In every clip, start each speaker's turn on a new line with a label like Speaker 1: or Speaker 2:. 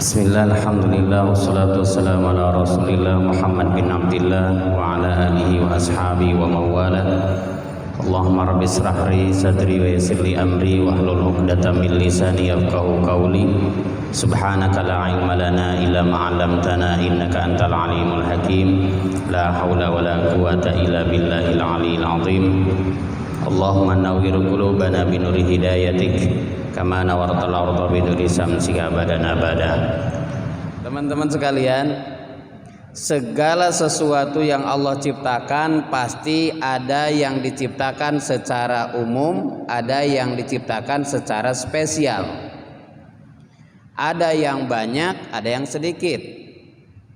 Speaker 1: Bismillah, alhamdulillah, wassalatu wassalamu ala rasulillah Muhammad bin Abdillah wa ala alihi wa ashabihi wa mawala. Allahumma rabbi israhli sadri wa yassirli amri wa hlul 'uqdatam min lisani yafqahu qawli. Subhanaka la ilma lana illa ma 'allamtana innaka antal alimul hakim. La haula wa la quwwata illa billahil aliyyil azim. Allahumma nawwir qulubana bi nuri hidayatik kama nawartal arda bi nuri samsika abadan abada. Teman-teman sekalian, segala sesuatu yang Allah ciptakan pasti ada yang diciptakan secara umum, ada yang diciptakan secara spesial. Ada yang banyak, ada yang sedikit.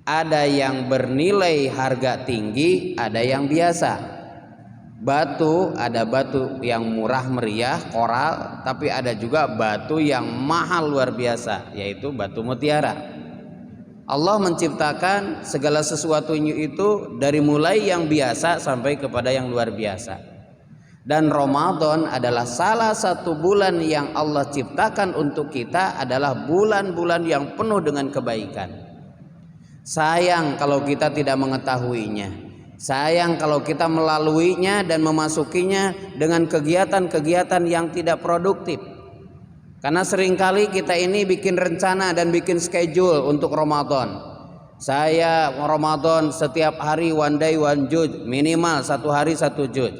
Speaker 1: Ada yang bernilai harga tinggi, ada yang biasa. Batu, ada batu yang murah meriah, koral, tapi ada juga batu yang mahal luar biasa, yaitu batu mutiara. Allah menciptakan segala sesuatunya itu dari mulai yang biasa sampai kepada yang luar biasa. Dan Ramadan adalah salah satu bulan yang Allah ciptakan untuk kita, adalah bulan-bulan yang penuh dengan kebaikan. Sayang kalau kita tidak mengetahuinya. Sayang kalau kita melaluinya dan memasukinya dengan kegiatan-kegiatan yang tidak produktif. Karena seringkali kita ini bikin rencana dan bikin schedule untuk Ramadan. Saya Ramadan setiap hari one day one juz, minimal satu hari satu juz.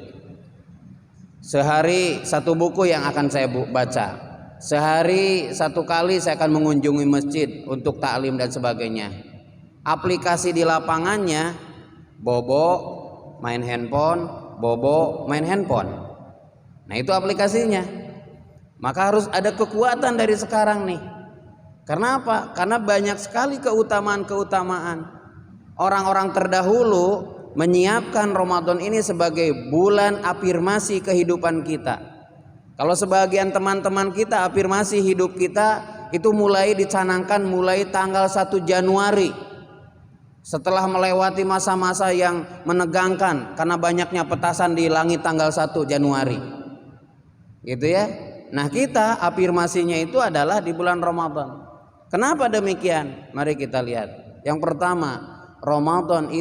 Speaker 1: Sehari satu buku yang akan saya baca. Sehari satu kali saya akan mengunjungi masjid untuk taklim dan sebagainya. Aplikasi di lapangannya, bobo main handphone, bobo main handphone. Nah, itu aplikasinya. Maka harus ada kekuatan dari sekarang nih. Karena apa? Karena banyak sekali keutamaan-keutamaan. Orang-orang terdahulu menyiapkan Ramadan ini sebagai bulan afirmasi kehidupan kita. Kalau sebagian teman-teman kita, afirmasi hidup kita itu mulai dicanangkan mulai tanggal 1 Januari. Setelah melewati masa-masa yang menegangkan karena banyaknya petasan di langit tanggal 1 Januari. Gitu ya. Nah, kita afirmasinya itu adalah di bulan Ramadan. Kenapa demikian? Mari kita lihat. Yang pertama, Ramadan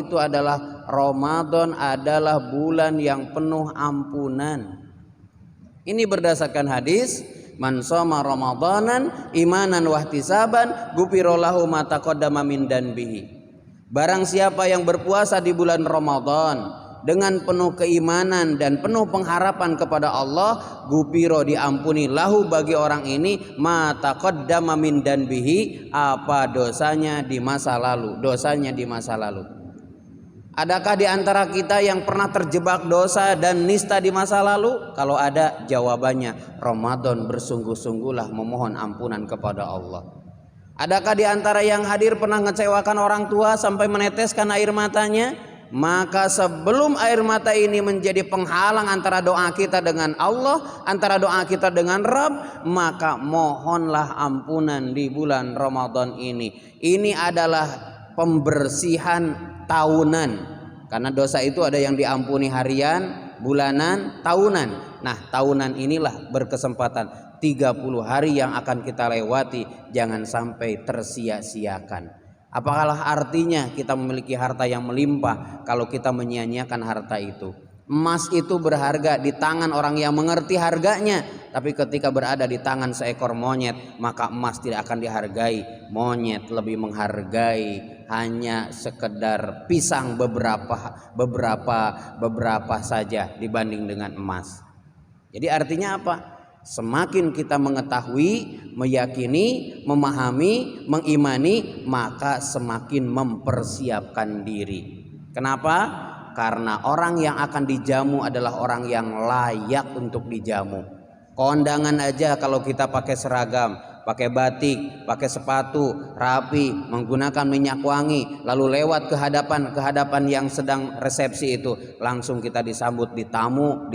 Speaker 1: adalah bulan yang penuh ampunan. Ini berdasarkan hadis, man shoma ramadanan imanan wahtisaban ghufira lahu ma taqaddama min danbihi. Barang siapa yang berpuasa di bulan Ramadan dengan penuh keimanan dan penuh pengharapan kepada Allah, ghufira diampuni lahu bagi orang ini ma taqaddama min danbihi, apa dosanya di masa lalu, dosanya di masa lalu. Adakah di antara kita yang pernah terjebak dosa dan nista di masa lalu? Kalau ada, jawabannya Ramadan bersungguh-sungguhlah memohon ampunan kepada Allah. Adakah di antara yang hadir pernah mengecewakan orang tua sampai meneteskan air matanya? Maka sebelum air mata ini menjadi penghalang antara doa kita dengan Allah, antara doa kita dengan Rabb, maka mohonlah ampunan di bulan Ramadan ini. Ini adalah pembersihan tahunan. Karena dosa itu ada yang diampuni harian, bulanan, tahunan. Nah, tahunan inilah berkesempatan 30 hari yang akan kita lewati, jangan sampai tersia-siakan. Apakah artinya kita memiliki harta yang melimpah kalau kita menyia-nyiakan harta itu? Emas itu berharga di tangan orang yang mengerti harganya, tapi ketika berada di tangan seekor monyet, maka emas tidak akan dihargai. Monyet lebih menghargai hanya sekedar pisang beberapa saja dibanding dengan emas. Jadi artinya apa? Semakin kita mengetahui, meyakini, memahami, mengimani, maka semakin mempersiapkan diri. Kenapa? Karena orang yang akan dijamu adalah orang yang layak untuk dijamu. Kondangan aja kalau kita pakai seragam, pakai batik, pakai sepatu, rapi, menggunakan minyak wangi, lalu lewat ke hadapan yang sedang resepsi itu, langsung kita disambut di tamu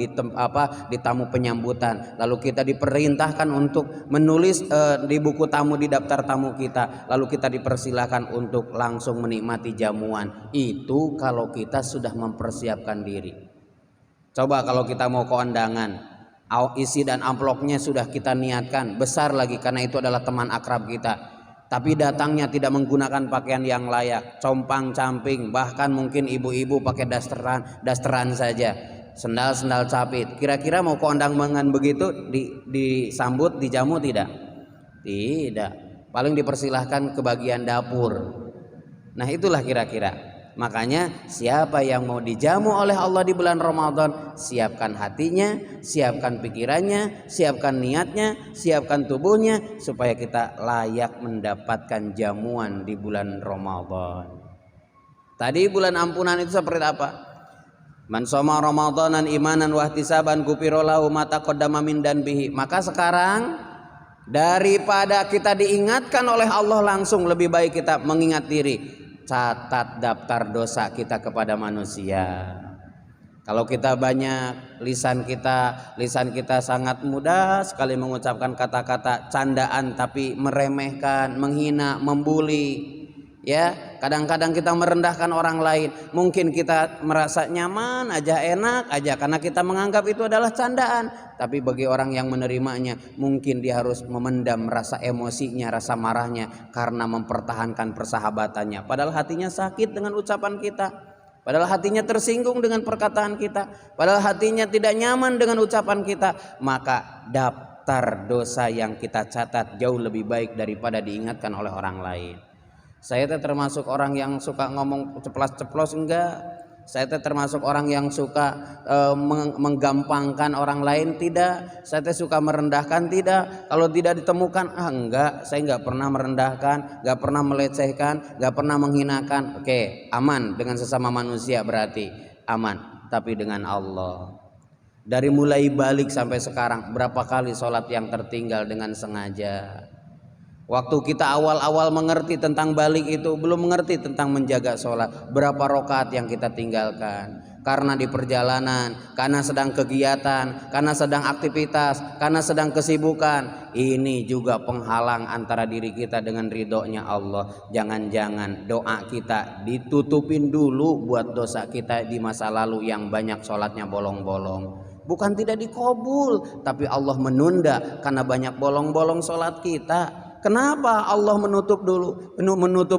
Speaker 1: penyambutan. Lalu kita diperintahkan untuk menulis di buku tamu, di daftar tamu kita, lalu kita dipersilahkan untuk langsung menikmati jamuan. Itu kalau kita sudah mempersiapkan diri. Coba kalau kita mau ke undangan, isi dan amplopnya sudah kita niatkan besar lagi karena itu adalah teman akrab kita.
Speaker 2: tapi datangnya tidak menggunakan pakaian yang layak, compang-camping, bahkan mungkin ibu-ibu pakai dasteran saja, sendal capit. Kira-kira mau kondangan begitu disambut, dijamu tidak? Tidak. Paling dipersilahkan ke bagian dapur. Nah, itulah kira-kira. Makanya siapa yang mau dijamu oleh Allah di bulan Ramadan, siapkan hatinya, siapkan pikirannya, siapkan niatnya, siapkan tubuhnya supaya kita layak mendapatkan jamuan di bulan Ramadan. Tadi bulan ampunan itu seperti apa? Man shoma ramadanan imanan wa ihtisaban ghufira lahu ma taqaddama min danbihi. Maka sekarang daripada kita diingatkan oleh Allah langsung, lebih baik kita mengingat diri. Catat daftar dosa kita kepada manusia. Kalau kita banyak, lisan kita sangat mudah sekali mengucapkan kata-kata candaan tapi meremehkan, menghina, membuli. Ya, kadang-kadang kita merendahkan orang lain. Mungkin kita merasa nyaman aja, enak aja karena kita menganggap itu adalah candaan. Tapi bagi orang yang menerimanya, mungkin dia harus memendam rasa emosinya, rasa marahnya karena mempertahankan persahabatannya. Padahal hatinya sakit dengan ucapan kita. Padahal hatinya tersinggung dengan perkataan kita. Padahal hatinya tidak nyaman dengan ucapan kita. Maka daftar dosa yang kita catat jauh lebih baik daripada diingatkan oleh orang lain. Saya termasuk orang yang suka ngomong ceplas-ceplos, enggak. Saya termasuk orang yang suka menggampangkan orang lain, tidak. Saya suka merendahkan, tidak. Kalau tidak ditemukan, enggak. Saya enggak pernah merendahkan, enggak pernah melecehkan, enggak pernah menghinakan. Oke, aman dengan sesama manusia, berarti aman. Tapi dengan Allah, dari mulai balik sampai sekarang, berapa kali sholat yang tertinggal dengan sengaja. Waktu kita awal-awal mengerti tentang balik itu, belum mengerti tentang menjaga sholat. Berapa rakaat yang kita tinggalkan karena di perjalanan, karena sedang kegiatan, karena sedang aktivitas, karena sedang kesibukan. Ini juga penghalang antara diri kita dengan ridhonya Allah. Jangan-jangan doa kita ditutupin dulu buat dosa kita di masa lalu yang banyak sholatnya bolong-bolong. Bukan tidak dikabul, tapi Allah menunda karena banyak bolong-bolong sholat kita. Kenapa Allah menutup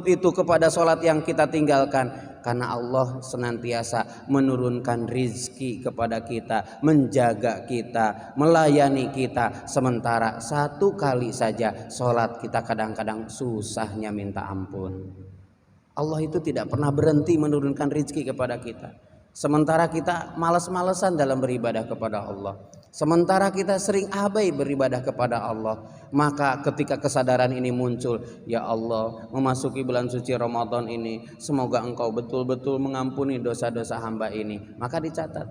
Speaker 2: itu kepada sholat yang kita tinggalkan? Karena Allah senantiasa menurunkan rizki kepada kita, menjaga kita, melayani kita. Sementara satu kali saja sholat kita kadang-kadang susahnya minta ampun. Allah itu tidak pernah berhenti menurunkan rizki kepada kita. Sementara kita malas-malesan dalam beribadah kepada Allah. Sementara kita sering abai beribadah kepada Allah. Maka ketika kesadaran ini muncul, ya Allah, memasuki bulan suci Ramadan ini, semoga Engkau betul-betul mengampuni dosa-dosa hamba ini. Maka dicatat.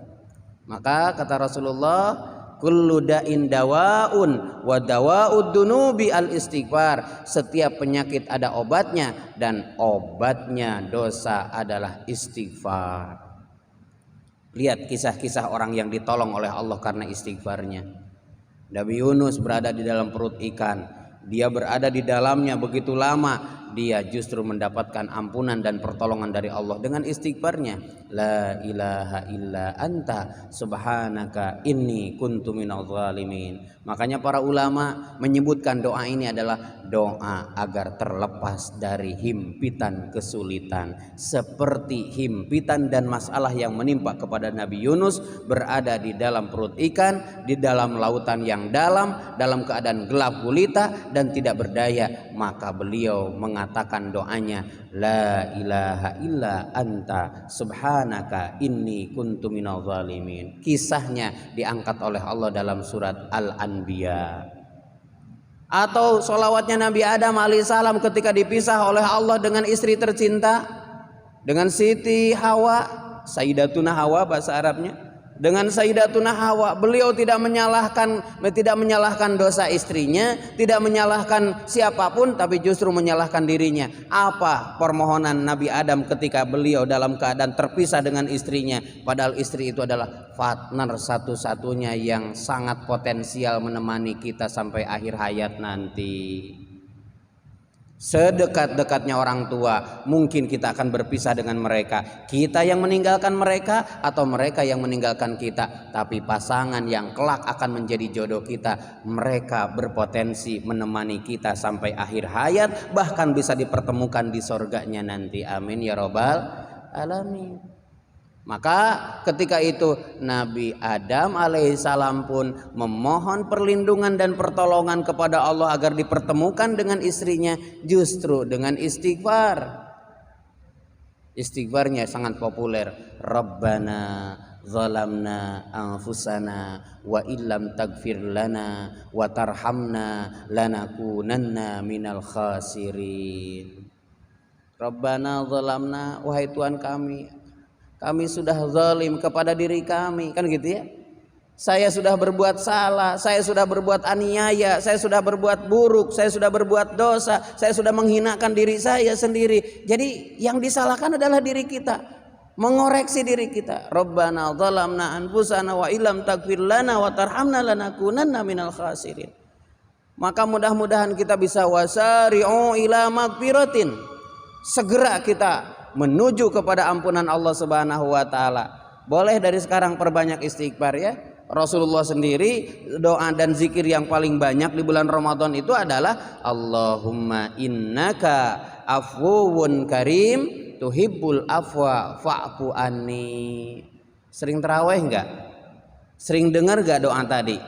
Speaker 2: Maka kata Rasulullah, kullu da'in dawaun wa dawa'ud dunubi al istighfar. Setiap penyakit ada obatnya dan obatnya dosa adalah istighfar. Lihat kisah-kisah orang yang ditolong oleh Allah karena istighfarnya. Nabi Yunus berada di dalam perut ikan. Dia berada di dalamnya begitu lama. Dia justru mendapatkan ampunan dan pertolongan dari Allah dengan istighfarnya. La ilaha illa anta subhanaka inni kuntu minadh dhalimin. Makanya para ulama menyebutkan doa ini adalah doa agar terlepas dari himpitan kesulitan. Seperti himpitan dan masalah yang menimpa kepada Nabi Yunus berada di dalam perut ikan, di dalam lautan yang dalam keadaan gelap gulita dan tidak berdaya. Maka beliau mengatakan doanya, la ilaha illa anta subhanaka inni kuntu minadh dhalimin. Kisahnya diangkat oleh Allah dalam surat Al-Anbiya. Atau sholawatnya Nabi Adam alaihissalam ketika dipisah oleh Allah dengan istri tercinta, dengan Siti Hawa, Sayyidatuna Hawa bahasa Arabnya, dengan Sayyidatuna Hawa. Beliau tidak menyalahkan dosa istrinya, tidak menyalahkan siapapun, tapi justru menyalahkan dirinya. Apa permohonan Nabi Adam ketika beliau dalam keadaan terpisah dengan istrinya, padahal istri itu adalah partner satu-satunya yang sangat potensial menemani kita sampai akhir hayat nanti. Sedekat-dekatnya orang tua, mungkin kita akan berpisah dengan mereka. Kita yang meninggalkan mereka atau mereka yang meninggalkan kita. Tapi pasangan yang kelak akan menjadi jodoh kita, mereka berpotensi menemani kita sampai akhir hayat, bahkan bisa dipertemukan di surganya nanti. Amin ya robbal alamin. Maka ketika itu Nabi Adam alaihissalam pun memohon perlindungan dan pertolongan kepada Allah agar dipertemukan dengan istrinya justru dengan istighfar. Istighfarnya sangat populer. Rabbana zalamna anfusana wa illam tagfir lana wa tarhamna lanakunanna minal khasirin. Rabbana zalamna, wahai Tuhan kami sudah zalim kepada diri kami, kan gitu ya. Saya sudah berbuat salah, saya sudah berbuat aniaya, saya sudah berbuat buruk, saya sudah berbuat dosa, saya sudah menghinakan diri saya sendiri. Jadi yang disalahkan adalah diri kita, mengoreksi diri kita. Rabbana zalamna anfusana wa illam taghfir lana wa tarhamna lanakunanna minal khasirin. Maka mudah-mudahan kita bisa wasari'u ila magfiratin. Segera kita menuju kepada ampunan Allah Subhanahu wa taala. Boleh dari sekarang perbanyak istighfar ya. Rasulullah sendiri doa dan zikir yang paling banyak di bulan Ramadan itu adalah Allahumma innaka afuwun karim tuhibbul afwa fa'fu anni. Sering tarawih enggak? Sering dengar enggak doa tadi?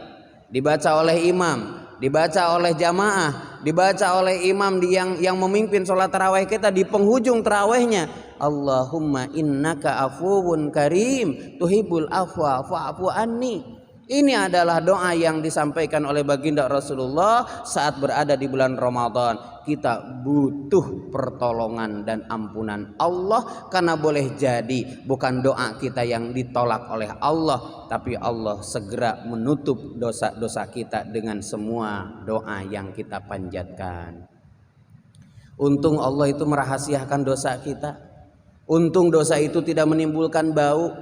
Speaker 2: Dibaca oleh imam, dibaca oleh jamaah, dibaca oleh imam yang memimpin sholat tarawih kita di penghujung tarawihnya. Allahumma innaka afuwun karim tuhibbul afwa fa'fu anni. Ini adalah doa yang disampaikan oleh baginda Rasulullah saat berada di bulan Ramadan. Kita butuh pertolongan dan ampunan Allah, karena boleh jadi bukan doa kita yang ditolak oleh Allah, tapi Allah segera menutup dosa-dosa kita dengan semua doa yang kita panjatkan. Untung Allah itu merahasiakan dosa kita. Untung dosa itu tidak menimbulkan bau.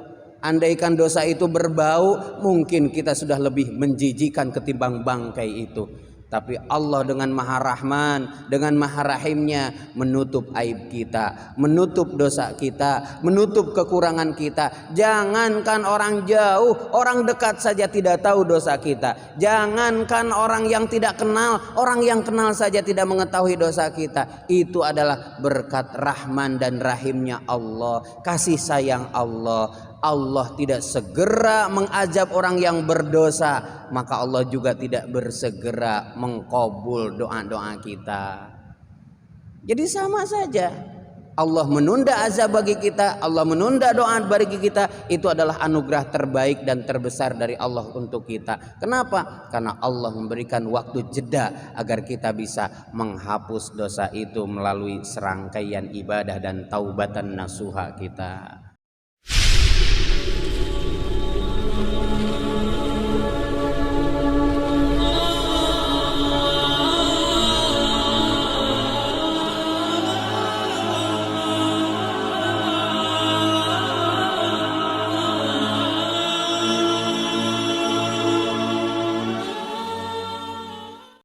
Speaker 2: Andaikan dosa itu berbau, mungkin kita sudah lebih menjijikan ketimbang bangkai itu. Tapi Allah dengan Maha Rahman, dengan Maha Rahimnya menutup aib kita, menutup dosa kita, menutup kekurangan kita. Jangankan orang jauh, orang dekat saja tidak tahu dosa kita. Jangankan orang yang tidak kenal, orang yang kenal saja tidak mengetahui dosa kita. Itu adalah berkat Rahman dan Rahimnya Allah, kasih sayang Allah. Allah tidak segera mengazab orang yang berdosa, maka Allah juga tidak bersegera mengkabul doa-doa kita. Jadi sama saja. Allah menunda azab bagi kita, Allah menunda doa bagi kita, itu adalah anugerah terbaik dan terbesar dari Allah untuk kita. Kenapa? Karena Allah memberikan waktu jeda agar kita bisa menghapus dosa itu melalui serangkaian ibadah dan taubatan nasuha kita.